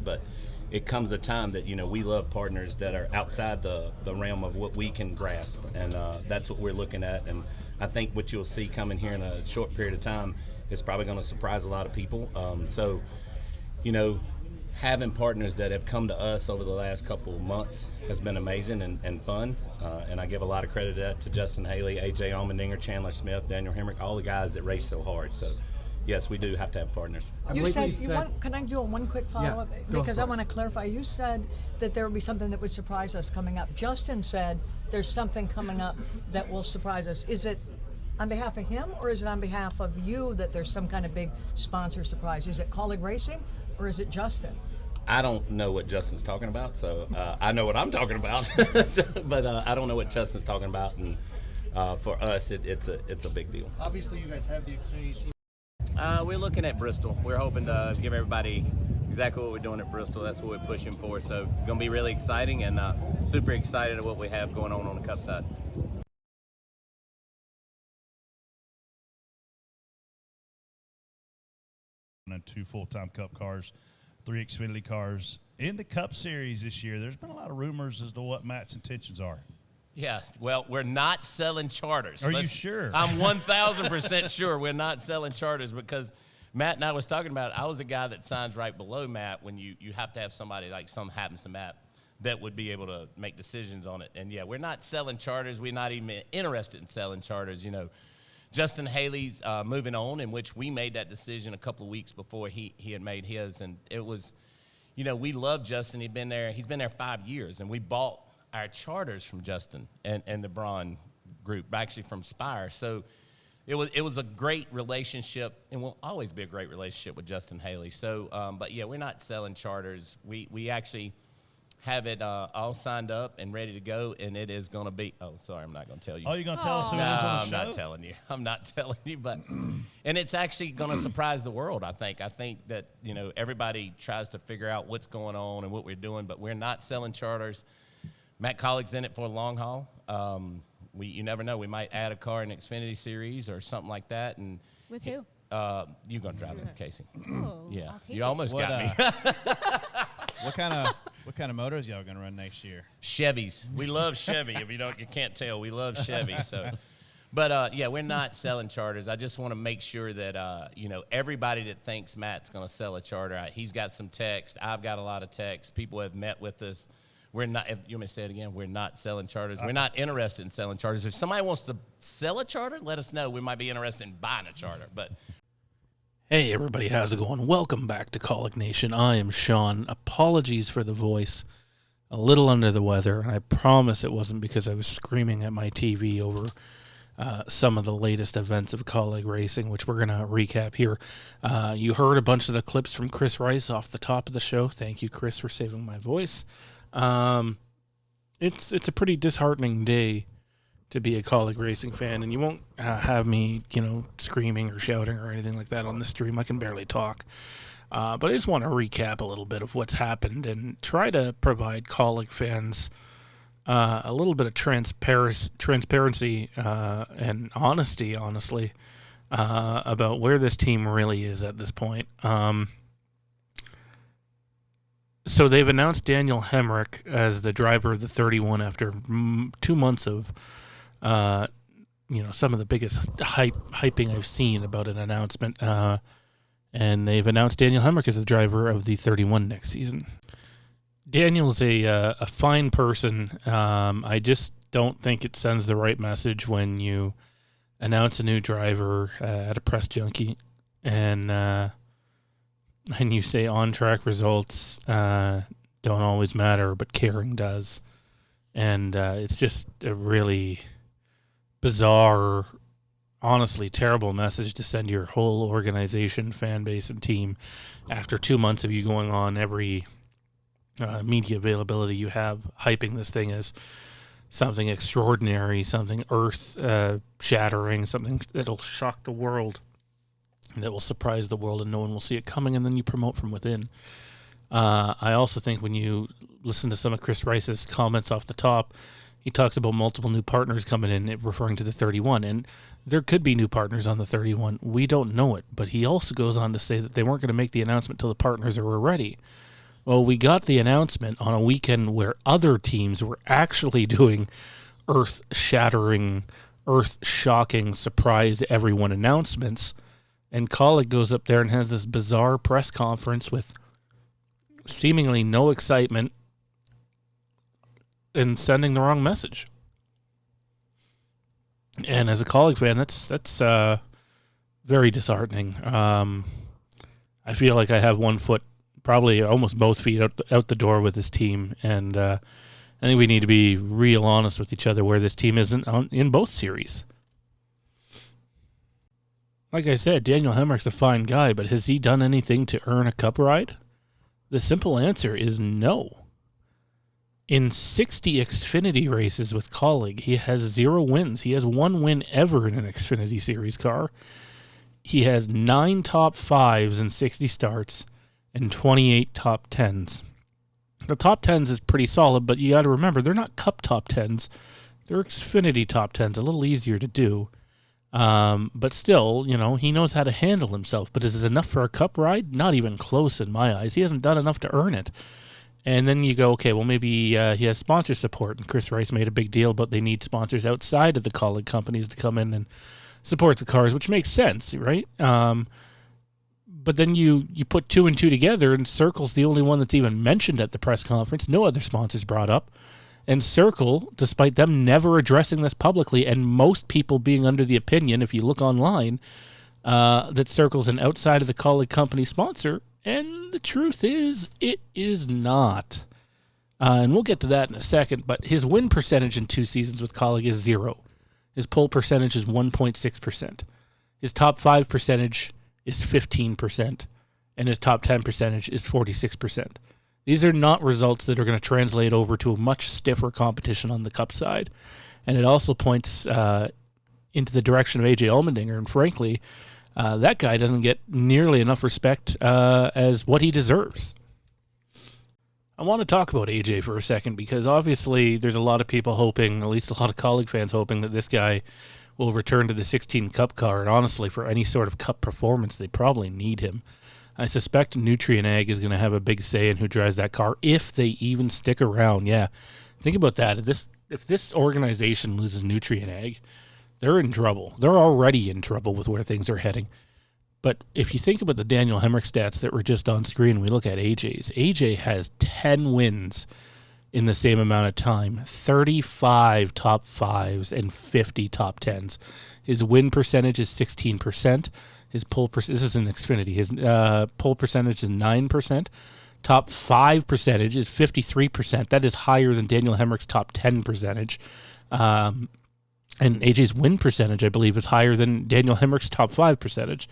but it comes a time that, we love partners that are outside the realm of what we can grasp, and that's what we're looking at. And I think what you'll see coming here in a short period of time is probably going to surprise a lot of people. So, having partners that have come to us over the last couple of months has been amazing and fun. And I give a lot of credit to Justin Haley, AJ Allmendinger, Chandler Smith, Daniel Hemric, all the guys that race so hard. So, yes, we do have to have partners. You said can I do one quick follow-up? Yeah, because I want to clarify. You said that there would be something that would surprise us coming up. Justin said there's something coming up that will surprise us. Is it on behalf of him, or is it on behalf of you that there's some kind of big sponsor surprise? Is it Kaulig Racing, or is it Justin? I don't know what Justin's talking about, so I know what I'm talking about, but I don't know what Justin's talking about, and for us, it's a big deal. Obviously, you guys have the Xfinity team. We're looking at Bristol. We're hoping to give everybody exactly what we're doing at Bristol. That's what we're pushing for. So, going to be really exciting, and super excited at what we have going on the Cup side. And 2 full-time Cup cars, 3 Xfinity cars. In the Cup Series this year, there's been a lot of rumors as to what Matt's intentions are. Yeah, well, we're not selling charters. Are you sure? I'm 1,000% sure we're not selling charters, because Matt and I was talking about it. I was the guy that signs right below Matt when you have to have somebody, like something happens to Matt, that would be able to make decisions on it. And, yeah, we're not selling charters. We're not even interested in selling charters, Justin Haley's moving on, in which we made that decision a couple of weeks before he had made his. And it was, we love Justin. He's been there 5 years, and we bought our charters from Justin and the Braun group, actually from Spire. So it was a great relationship, and will always be a great relationship with Justin Haley. So, but yeah, we're not selling charters. We actually have it all signed up and ready to go, and it is going to be. Oh, sorry, I'm not going to tell you. Oh, you're going to tell us who No, it is on the I'm show? not telling you. I'm not telling you, but and it's actually going to surprise the world. I think that everybody tries to figure out what's going on and what we're doing, but we're not selling charters. Matt Kaulig's in it for a long haul. You never know. We might add a car in the Xfinity Series or something like that. And with who? You're gonna drive it, Casey. Oh, Yeah, I'll take you it. almost got me. What kind of motors y'all gonna run next year? Chevys. We love Chevy. If you can't tell, we love Chevy. So, but yeah, we're not selling charters. I just want to make sure that everybody that thinks Matt's gonna sell a charter, he's got some text. I've got a lot of text. People have met with us. We're not. If you want me to say it again? We're not selling charters. We're not interested in selling charters. If somebody wants to sell a charter, let us know. We might be interested in buying a charter. But hey, everybody, how's it going? Welcome back to Kaulig Nation. I am Sean. Apologies for the voice. A little under the weather, and I promise it wasn't because I was screaming at my TV over some of the latest events of Kaulig Racing, which we're going to recap here. You heard a bunch of the clips from Chris Rice off the top of the show. Thank you, Chris, for saving my voice. It's a pretty disheartening day to be a Kaulig Racing fan, and you won't have me, screaming or shouting or anything like that on the stream. I can barely talk. But I just want to recap a little bit of what's happened and try to provide Kaulig fans a little bit of transparency and honesty, honestly, about where this team really is at this point. So they've announced Daniel Hemric as the driver of the 31 after 2 months of, some of the biggest hyping I've seen about an announcement. And they've announced Daniel Hemric as the driver of the 31 next season. Daniel's a fine person. I just don't think it sends the right message when you announce a new driver at a press junkie and you say on-track results don't always matter, but caring does. And it's just a really bizarre, honestly terrible message to send your whole organization, fan base, and team after 2 months of you going on every media availability you have, hyping this thing as something extraordinary, something earth-shattering, something that'll shock the world, that will surprise the world and no one will see it coming, and then you promote from within. I also think when you listen to some of Chris Rice's comments off the top, he talks about multiple new partners coming in, referring to the 31, and there could be new partners on the 31. We don't know it, but he also goes on to say that they weren't going to make the announcement till the partners are ready, Well, we got the announcement on a weekend where other teams were actually doing earth-shattering, earth-shocking, surprise everyone announcements. And Kaulig goes up there and has this bizarre press conference with seemingly no excitement and sending the wrong message. And as a Kaulig fan, that's very disheartening. I feel like I have one foot, probably almost both feet out the door with this team, and I think we need to be real honest with each other where this team isn't in both series. Like I said, Daniel Hemric's a fine guy, but has he done anything to earn a cup ride? The simple answer is no. In 60 Xfinity races with Kaulig, he has 0 wins. He has 1 win ever in an Xfinity Series car. He has 9 top 5s in 60 starts and 28 top 10s. The top 10s is pretty solid, but you got to remember, they're not Cup top 10s. They're Xfinity top 10s, a little easier to do. But still, he knows how to handle himself. But is it enough for a Cup ride? Not even close in my eyes. He hasn't done enough to earn it. And then you go, okay, well, maybe he has sponsor support. And Chris Rice made a big deal about they need sponsors outside of the Kaulig companies to come in and support the cars, which makes sense, right? But then you put 2 and 2 together, and Circle's the only one that's even mentioned at the press conference. No other sponsors brought up. And Circle, despite them never addressing this publicly, and most people being under the opinion, if you look online, that Circle's an outside of the Kaulig company sponsor, and the truth is, it is not. And we'll get to that in a second, but his win percentage in 2 seasons with Kaulig is 0. His pole percentage is 1.6%. His top 5 percentage is 15%, and his top 10 percentage is 46%. These are not results that are going to translate over to a much stiffer competition on the Cup side. And it also points into the direction of A.J. Allmendinger. And frankly, that guy doesn't get nearly enough respect as what he deserves. I want to talk about A.J. for a second because obviously there's a lot of people hoping, at least a lot of Kaulig fans hoping, that this guy will return to the 16 Cup car. And honestly, for any sort of Cup performance, they probably need him. I suspect Nutrient Ag is going to have a big say in who drives that car, if they even stick around. Yeah, think about that. If this organization loses Nutrient Ag, they're in trouble. They're already in trouble with where things are heading. But if you think about the Daniel Hemric stats that were just on screen, we look at AJ's. AJ has 10 wins in the same amount of time, 35 top 5s and 50 top 10s. His win percentage is 16%. His pole this is an Xfinity. His pole percentage is 9%. Top 5 percentage is 53%. That is higher than Daniel Hemric's top 10 percentage. And AJ's win percentage, I believe, is higher than Daniel Hemric's top 5 percentage.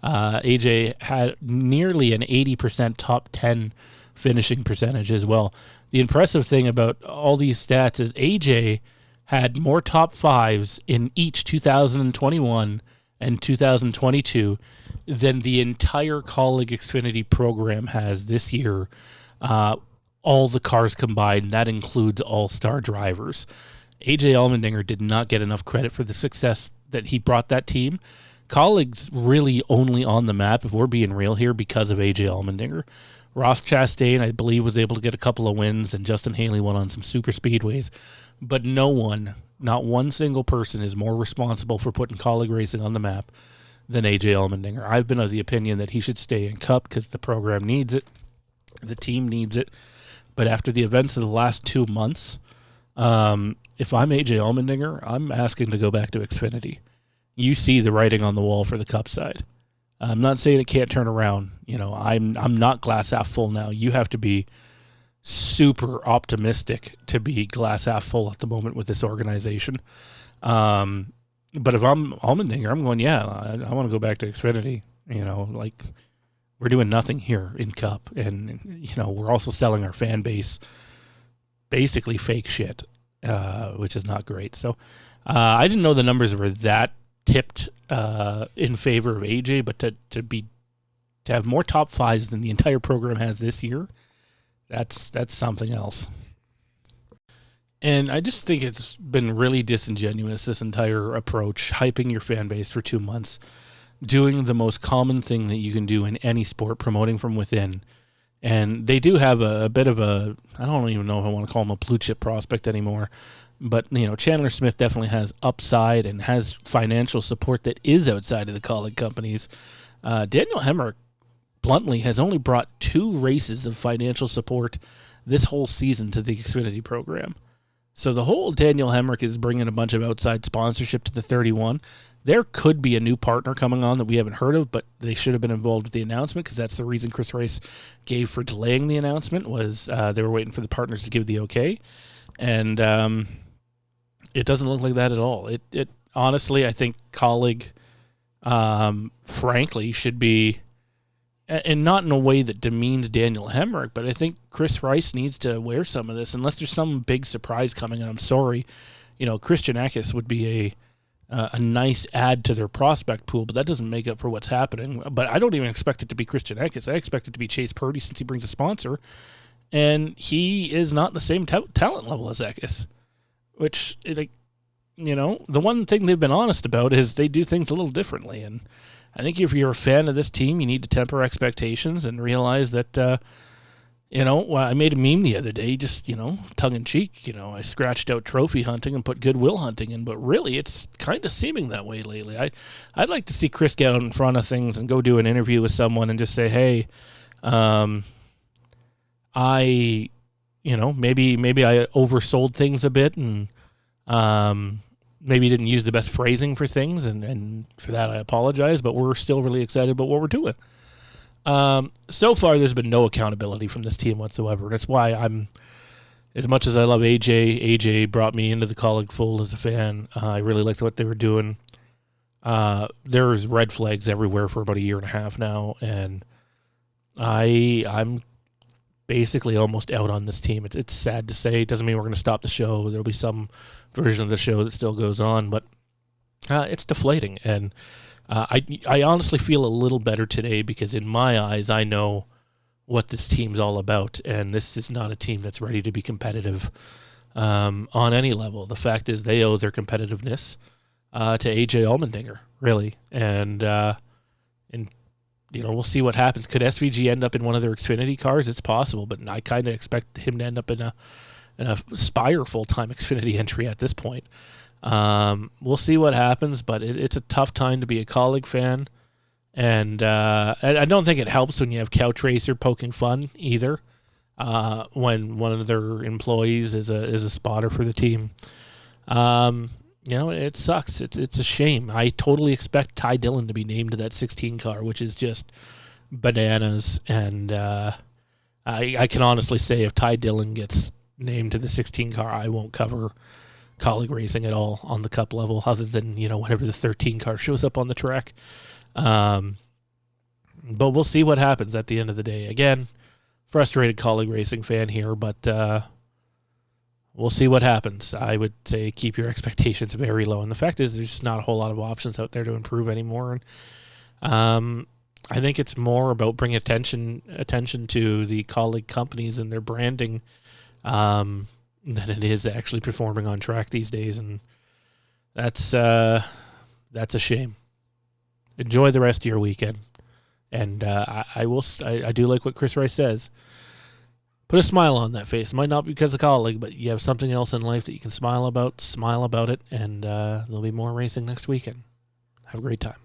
AJ had nearly an 80% top 10 finishing percentage as well. The impressive thing about all these stats is AJ had more top 5s in each 2021 and 2022 than the entire Kaulig Xfinity program has this year. All the cars combined, that includes all-star drivers. A.J. Allmendinger did not get enough credit for the success that he brought that team. Kaulig's really only on the map, if we're being real here, because of A.J. Allmendinger. Ross Chastain, I believe, was able to get a couple of wins, and Justin Haley won on some super speedways. But no one, not one single person, is more responsible for putting Kaulig Racing on the map than A.J. Allmendinger. I've been of the opinion that he should stay in Cup because the program needs it, the team needs it. But after the events of the last 2 months, if I'm A.J. Allmendinger, I'm asking to go back to Xfinity. You see the writing on the wall for the Cup side. I'm not saying it can't turn around. You know, I'm not glass half full now. You have to be super optimistic to be glass half full at the moment with this organization. But if I'm Allmendinger, I'm going, yeah, I want to go back to Xfinity. You know, like, we're doing nothing here in Cup. And, you know, we're also selling our fan base basically fake shit, which is not great. So I didn't know the numbers were that tipped in favor of AJ, but to have more top 5s than the entire program has this year, that's something else. And I just think it's been really disingenuous, this entire approach, hyping your fan base for 2 months, doing the most common thing that you can do in any sport, promoting from within, And they do have a bit of a, I don't even know if I want to call him a blue chip prospect anymore, but, Chandler Smith definitely has upside and has financial support that is outside of the Kaulig companies. Daniel Hemric, bluntly, has only brought 2 races of financial support this whole season to the Xfinity program. So the whole Daniel Hemric is bringing a bunch of outside sponsorship to the 31. There could be a new partner coming on that we haven't heard of, but they should have been involved with the announcement because that's the reason Chris Rice gave for delaying the announcement was they were waiting for the partners to give the okay. And it doesn't look like that at all. It honestly, I think Kaulig, frankly, should be, and not in a way that demeans Daniel Hemric, but I think Chris Rice needs to wear some of this unless there's some big surprise coming. And I'm sorry, Christian Eckes would be a nice add to their prospect pool, but that doesn't make up for what's happening. But I don't even expect it to be Christian Eckes. I expect it to be Chase Purdy since he brings a sponsor, and he is not the same talent level as Eckes. Which, the one thing they've been honest about is they do things a little differently. And I think if you're a fan of this team, you need to temper expectations and realize that, I made a meme the other day, just, tongue-in-cheek. I scratched out trophy hunting and put goodwill hunting in, but really it's kind of seeming that way lately. I'd like to see Chris get out in front of things and go do an interview with someone and just say, hey, maybe I oversold things a bit and maybe didn't use the best phrasing for things, and for that I apologize, but we're still really excited about what we're doing. So far, there's been no accountability from this team whatsoever. That's why as much as I love AJ brought me into the Kaulig fold as a fan. I really liked what they were doing. There's red flags everywhere for about a year and a half now, and I'm basically almost out on this team. It's sad to say. It doesn't mean we're going to stop the show. There'll be some version of the show that still goes on, but it's deflating. And I honestly feel a little better today because in my eyes, I know what this team's all about, and this is not a team that's ready to be competitive on any level. The fact is they owe their competitiveness to AJ Allmendinger, really. And we'll see what happens. Could SVG end up in one of their Xfinity cars? It's possible, but I kind of expect him to end up in a Spire full-time Xfinity entry at this point. We'll see what happens, but it's a tough time to be a Kaulig fan. And I don't think it helps when you have Couch Racer poking fun either. When one of their employees is a spotter for the team. It sucks. It's a shame. I totally expect Ty Dillon to be named to that 16 car, which is just bananas. And I can honestly say if Ty Dillon gets named to the 16 car, I won't cover Kaulig Racing at all on the Cup level, other than whenever the 13 car shows up on the track. But we'll see what happens at the end of the day. Again, frustrated Kaulig Racing fan here, but we'll see what happens. I would say keep your expectations very low. And the fact is there's just not a whole lot of options out there to improve anymore. And I think it's more about bringing attention to the Kaulig companies and their branding than it is actually performing on track these days. And that's a shame. Enjoy the rest of your weekend. And I do like what Chris Rice says. Put a smile on that face. It might not be because of Kaulig, but you have something else in life that you can smile about it, and there'll be more racing next weekend. Have a great time.